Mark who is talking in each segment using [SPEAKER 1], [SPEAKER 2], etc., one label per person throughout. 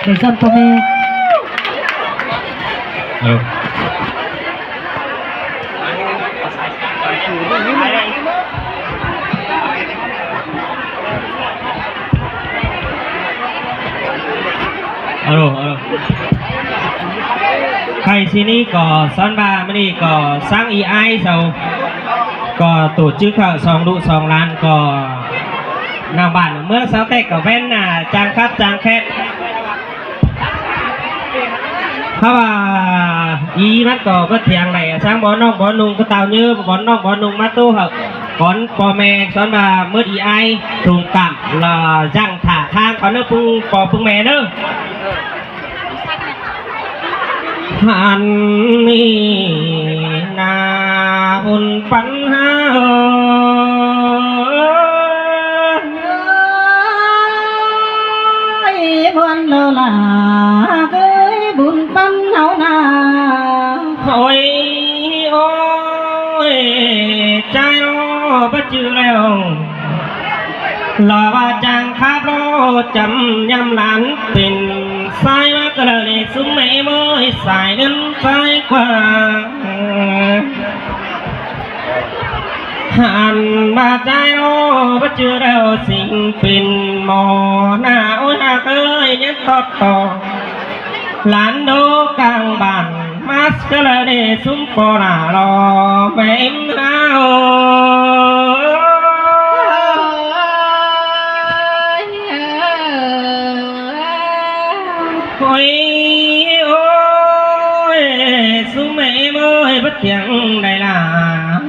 [SPEAKER 1] để dân của mình
[SPEAKER 2] thầy xin đi có son bà mới đi có sáng ý ai sao có tổ chức họ sòng đụ sòng lan có nào bản มื่อsáu tết có ven là trang khắp trang khétเพราะว่าอีมันก็เทียงไหนสร้างบ่อน้องบ่อนุ่งก็เต่าเนื้อบ่อน้องบ่อนุ่งมาตู้เหอะก่อนพ่อแม่สอนมาเมื่ออีไอถูกตับlàย่างถ่าข้างก่อนเนื้อพึ่งปอพึ่งแม่เนื้อหันนี่นาอุ่นปัญหา
[SPEAKER 1] บุญโลลาเกยบุญปันเฮานา
[SPEAKER 2] โอ้ยโอ้ยใจโอ้บ่จือแล้วรอว่าจังครับรอจำยำหลานเป็นสายมากระเลยซุ้มไม่มอยสายเงินสายกว่าหันมาใจโอ้บ่จือแล้วสิ่งเป็นหมอหน้าโอ้ยเอ้ยยังตอดต่อหลานดูกลางบ้านมาสกระเลยซุ้มปอหน้ารอแม่เฮาโอ้ยโอ้ยสุเมย์เมื่อยบัดยังได้ล่ะ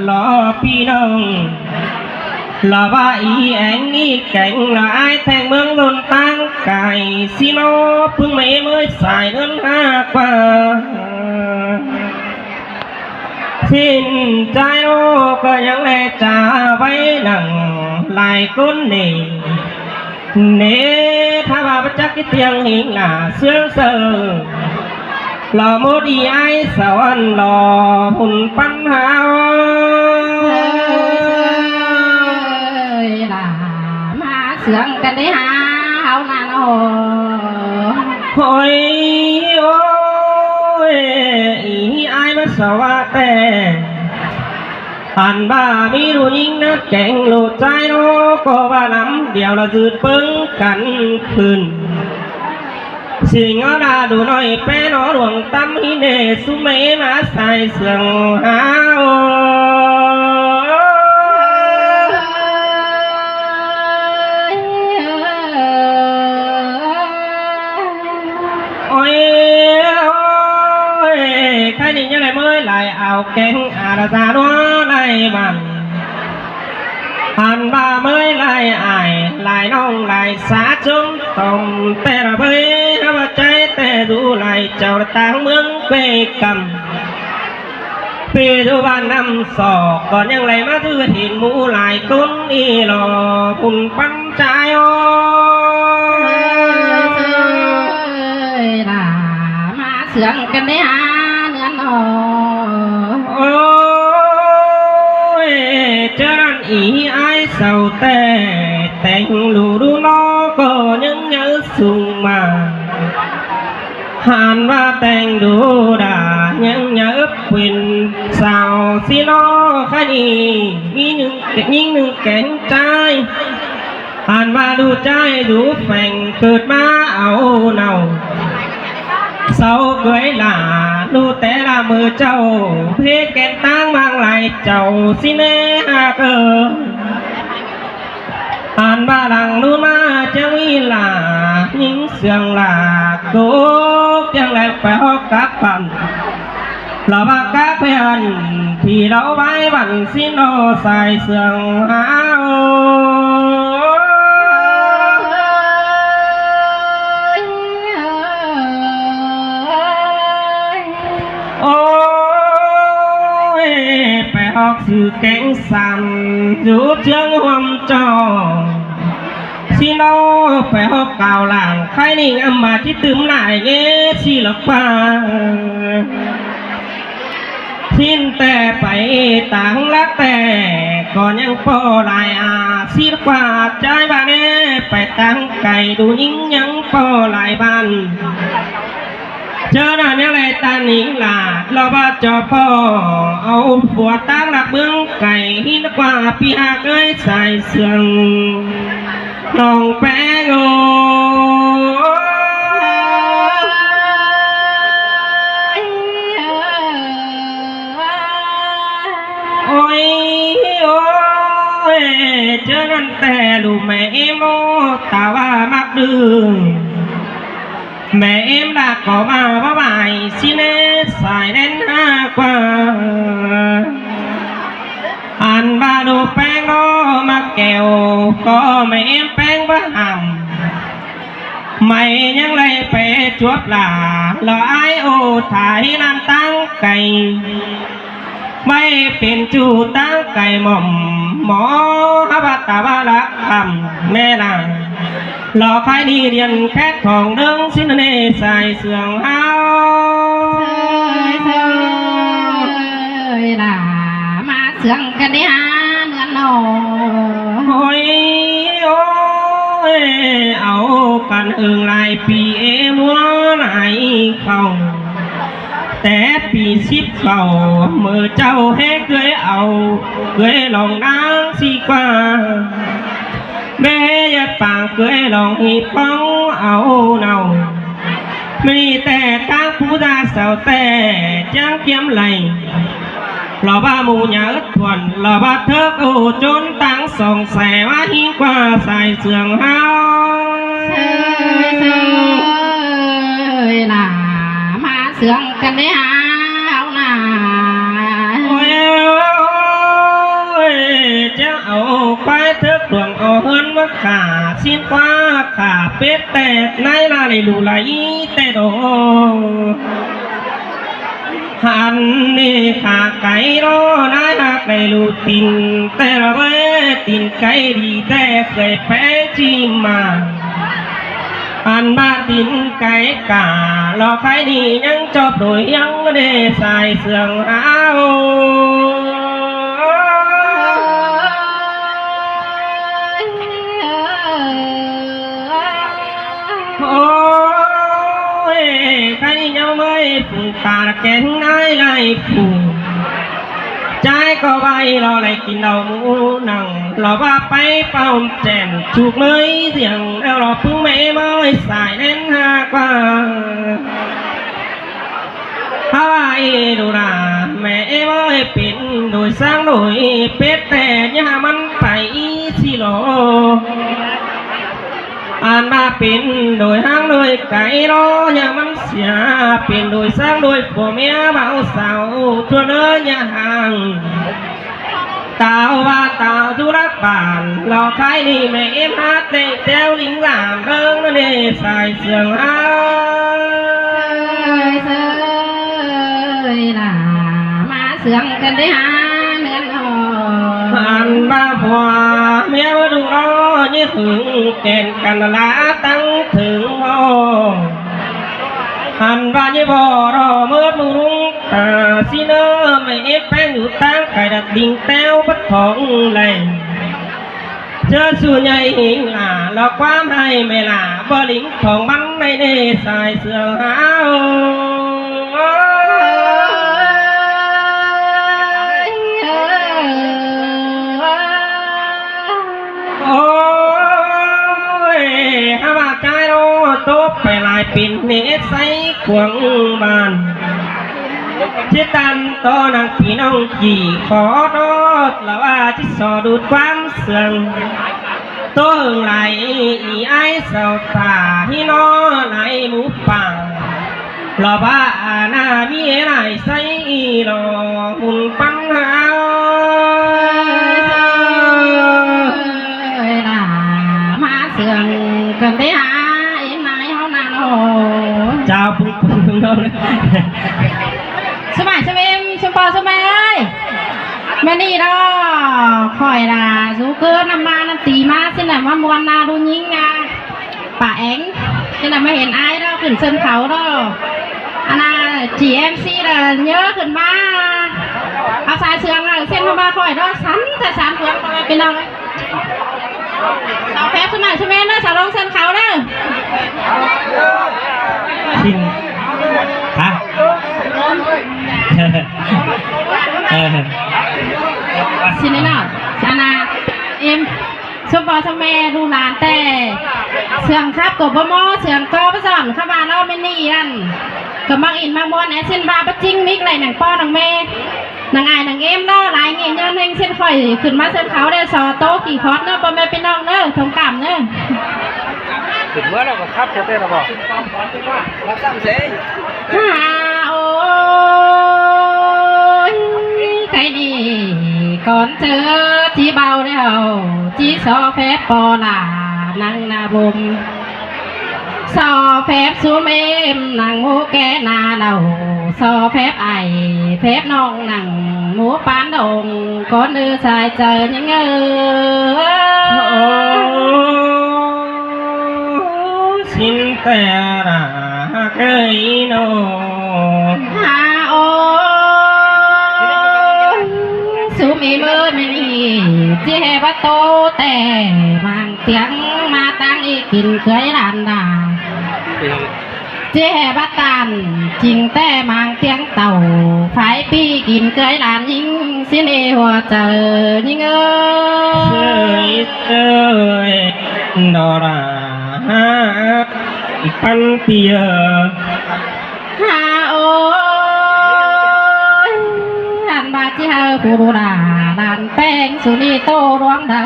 [SPEAKER 2] รอพี่น้องรอว่าอีแองนี่แก่งละไอแทงเมืองโดนตั้งไก่สิโนพึ่งเมย์เมื่อยสายเงิน5 กว่าสิ้นใจโอ้ก็ยังแลจ่าไว้หนังลายก้นนี่เนถ้าว่าประจักษ์เตียงหิงหน้าเสื่อเสือหล่อโมดีไอสวรรค์หล่อหุ่นปัญหา
[SPEAKER 1] ล่ะมาเสืองกันได้หาเฮานาโน
[SPEAKER 2] โอ้ยโอ้ยอีไอมาสวัสดีหันบ้ามีรู้ยิ่งนักแก่งโลดใจโลก็ว่าน้ำเดียวเราจืดปึ้งกันคืนสิ่งเอาดาดูหน่อยแป้นอหลวงตั้มฮิเนสุเมมาใส่เสื่องหาโอ้ยโอ้ยใครนี่ยังไงเมื่อไรเอาแกงอาราซาโนไรบันหันบ่าเมื่อไรอายลายน้องลายสาจงตมแต่ละเบยว่าใจแต่ดูลายเจ้าต่างเมืองเกยกำปีดูบ้านนำศอกก่อนยังไรมาถือถิ่นหมูลายต้นอีหล่อปุ่นปัญจายโอ
[SPEAKER 1] ล่ะมาเสืองกันได้หาเนื้อหนอ
[SPEAKER 2] โอ้ยเจริญอีไอเศร้าแต่งดูดูน้อก็ยังเยอะสูงมาหันว่าแต่งดูด่ายังเยอะเป็นสาวสิน้อแค่นี้มีหนึ่งยิ่งหนึ่งแก่งใจหันว่าดูใจดูแฝงเกิดมาเอาเนาเศร้าเกยหลาดูแต่ละมือเจ้าเพกแกนตั้งบางไหลเจ้าสิเนหาเกออ่านบ้าดังดูมาจะมีหลายิงเสียงหลาโกกยังแหลกไปฮอกกับปันเราบากกับเพื่อนที่เราไว้บันสิโนใส่เสียงหาโอ้ยไปออกสื่อแกงสั่นอยู่เชียงหวมจอสิโนไปออกกาวหลังใครนี่อำมาที่ตื่มหลายเงี้ยสิหลับปา ทิ้นแต่ไปต่างรักแต่ก่อนยังพอลายอาศิลปะใจบ้านเน่ไปตั้งไก่ดูยิ่งยังพอลายบ้านเจอหน้าเนี่ยเลยตาหนิงหลาเราบ้าจอพ่อเอาผัวตั้งหลักเบื้องไก่หินกว่าพี่อาเกยใส่เสื่องน้องแป้งโอ้ยโอ้ยเจอนั่นแต่ลูกแม่โมตาว่ามักดื้อแม่เอ็มđã có bà bài xin xài đến qua ăn ba đồ bánh đó mà kẹo có mẹ em bánh bá hầm mày nhắc lấy bé chuột là ai ô thái nam tăng cày màyเป็นจูตั้งไก่หม่อมหมอฮาบาตาบาละคำแม่นางรอใครดีเรียนแค่ของเดิงสิ้นเนใส่เสื่องเฮา
[SPEAKER 1] เธอล่ะมาเสืองกันดิฮะเงินหนอ
[SPEAKER 2] โอ้ยโอ้ยเอากันลายปีมัวไหนเขาแต่ปี10เขาเมื่อเจ้าให้เคยเอาเคยลองนางสีกว่าแม่ยาปางเคยลองหีบป้องเอาเนามีแต่ตั้งผู้ดาเสาแต่จังเกียมไหลหล่อบ้ามูหยาอึดทวนหล่อบ้าเถิกโอจนตั้งส่องแสว่าหิ้งกว่าใส่เสื่องเฮา
[SPEAKER 1] เธอล่ะมาเสืองกันดิฮะเอาหน่า
[SPEAKER 2] โอ้ยจะเอาไปเถิกดวงเอาเฮินมาขาสิ้นฟ้าขาเป็ดแต่ในลาเลยดูไหลแต่โดหันนี่ขาไก่รอนายหักในลูตินแต่ละเวตินไก่ดีแต่เคยแพ้จีมาอันบ้าตินไก่กาลอใครดียังจบโดยยังได้ใส่เสื่องเอาโอ้ยใครยังไม่ผูกตาแก่งนายไล่ผูกใจก็ใบรอไหลกินเอาหมูนังรอว่าไปเป่าแจนถูกเลยเสียงแล้วรอพึ่งแม่ไม่สายเล่นหากว่าฮายดูราแม่ไม่เป็นโดยสร้างโดยเป็ดแต่ยามันไปสิโลอ่านมาเป็นโดยห้างโดยไก่รออย่ามันเสียเป็นโดยสร้างโดยผัวเมียเบาสาวทั่วเนื้ออย่าห่างตาวว่าตาวทุรักบานรอใครนี่แม่เอ็มฮัดเตะแต้วลิงหลามเบิ้งนั่นเองใส่เสื่องเอา
[SPEAKER 1] เธอล่ะมาเสืองกันดิฮะเงินหนอ
[SPEAKER 2] อ่านมาผัวเมียว่าดูรอยี่ถึงเกณฑ์กันละตั้งถึงโอหันว่ายี่บ่รอเมื่อมือรุ่งสิเนอไม่เอฟแป้งอยู่ตั้งไก่ดักดิ่งแต้วบัดของเลยเจอส่วนใหญ่หิงหล่าหลอกความให้ไม่หล่าบ่ลิงของมันไม่ได้ใส่เสื้อหาวโอ้ยข้าว่าใจโอ้โตไปลายปิ่นเนสใส่ขวงบานชิตันโตนางพี่น้องจีขอโทษแล้วว่าที่สอดูดความเสื่องตัวหึงไหลอีไอเสาตาฮิโนไหลหมูปังรอบ้าหน้ามีไหลใส่รอหุ่นปังหา
[SPEAKER 1] มาเสืองกันดิฮะเอ็นนายเขานานโอ้
[SPEAKER 2] เจ้าปุ๊บปุ๊บปุ๊บเลย
[SPEAKER 1] สมัยสมัยสมปอสมัยแม่นี่ดอคอยล่ะสู้เกินน้ำมาน้ำตีมาสิไหนว่ามวนนาดูยิงอ่ะป่าเอ็งสิไหนไม่เห็นไอ้ดอขึ้นเส้นเขาดออันน่ะจีเอ็มซีเลยเยอะขึ้นมา เอาสายเชืองเส้นเข้ามาคอยด้วยสันแต่สามเฟืองไปเป็นเราเลยสาวแฟบสมัยใช่ไหมนะสาวลงเส้นเขาเด้อ
[SPEAKER 2] ชินฮะ
[SPEAKER 1] สินี่น่ะอาณาเอ็มชมบอชมแม่ดูหลานแต่เสียงครับกบมอเสียงก็ประสานเข้ามาเราไม่นี่อันกับมังอินมังบอลแอสเซนบาปะจิ้งมิกไรหนังป้อหนังแม่หนังไอหนังเอ็มเนาะหลายเงี้ยเงินเฮงเส้นข่อยขึ้นมาเส้นเขาได้สอโต๊ะขี่คอสเนาะปอแม่เป็นน้องเนาะทงกำเนาะ
[SPEAKER 3] ถึงเมื่อเราก็คับเต้เราบอกรับซ้ำเสีย
[SPEAKER 1] โอ้ยใครดีก่อนเจอที่เบาแล้วที่ซอแฟบปอลานังนาบมซอแฟบซูเมมนังหมูแกนาเนาซอแฟบไอแฟบน้องนังหมูปานดงก่อนเดือสายเจอยังเง
[SPEAKER 2] สินแต่ละเคยโน
[SPEAKER 1] โอสุมีมือไม่ดีเจ็บโตแต่บางเตียงมาตั้งอีกกินเคยหลานดาเจ็บตันจริงแต่บางเตียงเต่าไฟปีกินเคยหลานยิงสิเนหัวเจอยิง
[SPEAKER 2] เอ้ยดอราปันเปีย
[SPEAKER 1] โอ้ยหันบาที่เฮาผู้ดูดาดานแป้งสุนีโตดวงเด้อ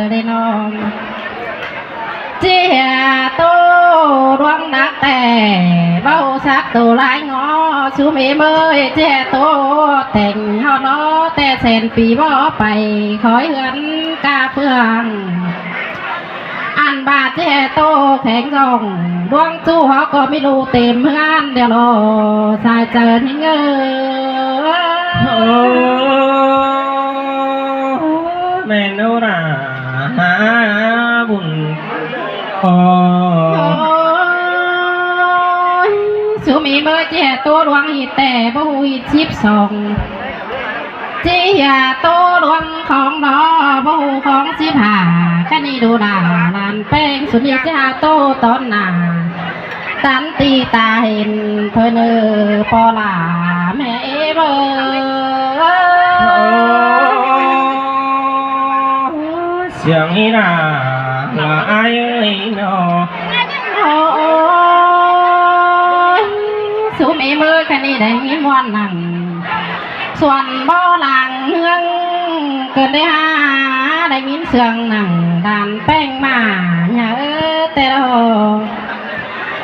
[SPEAKER 1] ได้น้องเจียโตดวงนักแต่เบ้าสักตัวลายงอชูเมเมยเจียโตแต่งเฮาเนาะแต่แสนปีบ่ไปคอยเหือนกาเพื่องอันบาเจโตแข็งจองดวงจู้เขาก็ไม่รู้เต็มเพื่อนเดี๋ยวรอสายเจอที่เง
[SPEAKER 2] แม่นราหาบุญ
[SPEAKER 1] สุมีเมื่อเจโตดวงหิแต่บ่หูหิชิบสองเจียโตดวงของนอบ่หูของสิบหาแค่นี้ดูดาลานแป้งสุนีเจโตตอนหนาตันตีตาเห็นเธอเนอปอลาแม่เบอ
[SPEAKER 2] เสียงอีนาว่าไอ้เนาะ
[SPEAKER 1] สูมีมือแค่นี้ได้ยินวันนั่งส่วนบ่อหลังเมืองเกิดได้หาได้ยินเสียงนั่งดานแป้งมาอย่าแต่เรา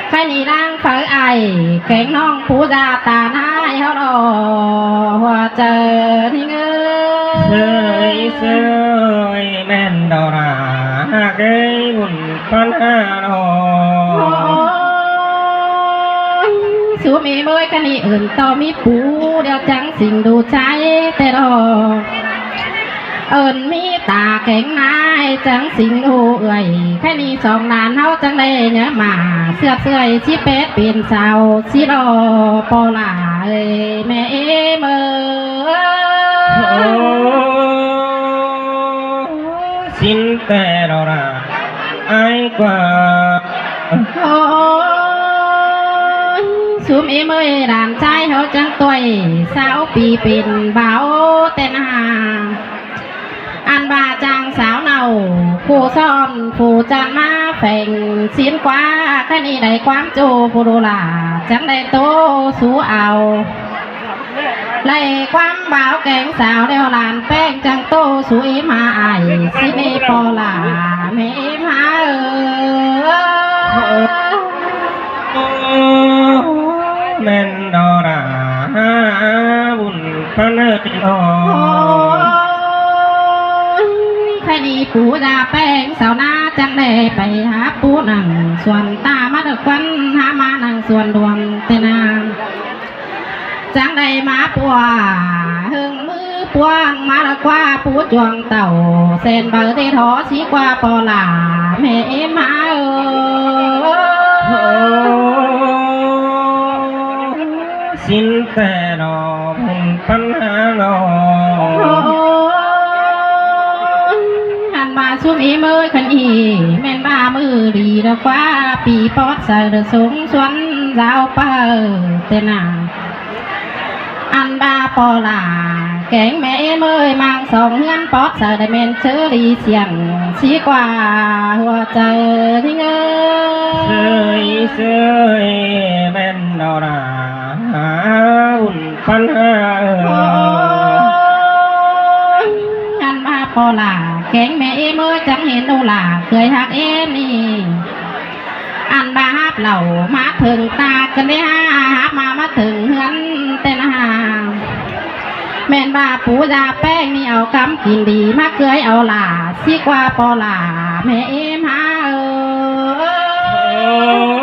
[SPEAKER 1] ใครนี่ร่างเผยไอแข่งน้องผู้จาตาหน้าเขาดอหัวเจอที่เง
[SPEAKER 2] เสยแม่นดอราเกยบุญปัญหาโน
[SPEAKER 1] สูมีเมื่อกันนี่อื่นต่อมีปูเดียวจังสิ่งดูใจแต่รอมีตาแข็งนายจังสิ่งดูเอื่อยแค่นี้สองล้านเท่าจังเลยเนี่ยมาเสื้อชิเป็ดเป็นสาวสิรอปอลาแม่เมื่อ
[SPEAKER 2] สินแต่รอราไอ้กว่า
[SPEAKER 1] สูมีเมื่อด่านใจเขาจังตัวสาวปีเป็นเบาแต่นาอันบาจางสาวเนาผู้ซ่อนผู้จันมาแฝงสินกว่าแค่นี้ได้ความโจผู้ดูลาจังได้โตสู้เอาไล่ความเบาแกงสาวเดียวลานแป้งจังโตสู้อีมาไอสิเมปอลาเมมา
[SPEAKER 2] แม่นดอราบุญพระเนตร
[SPEAKER 1] ใครนี่ปูดาแป้งสาวนาจังได้ไปหาปูนังส่วนตามาเด็กวันหามานังส่วนดวงเตนางจังได้มาปัวหึงมือปวงมาละกว่าปูจวงเต่าเส้นเบอร์เตทอสีกว่าปอลาแม่มา
[SPEAKER 2] สินแต่รอบุญปั ปัญหาหนอ
[SPEAKER 1] หันมาซุ่มอีมือขันอีแม่นบ้ามือดีแล้วกว่าปีปอดใส่เดือดสงสวนดาวเปิดเตนาอันบ้าปอลาแกงแม่เมยมังสองเงินปอดใส่ได้เมนเชอรีเสียงสีกว่าหัวใจที่เง
[SPEAKER 2] เสยเสยแม่นดอราหาอุ่นปัญหา
[SPEAKER 1] อันบ้าปอลาแกงแม่เมยจังเห็นโอลาเคยหักนี่อันบ้าฮับเหล่ามาถึงตากันได้ฮับมาถึงเฮือนแต่ละหาแม่นบ้าปูยาแป้งนี่เอากำกินดีมาเคยเอาหลาสิกว่าปอหลาแม่เอ็มหา
[SPEAKER 2] โอ้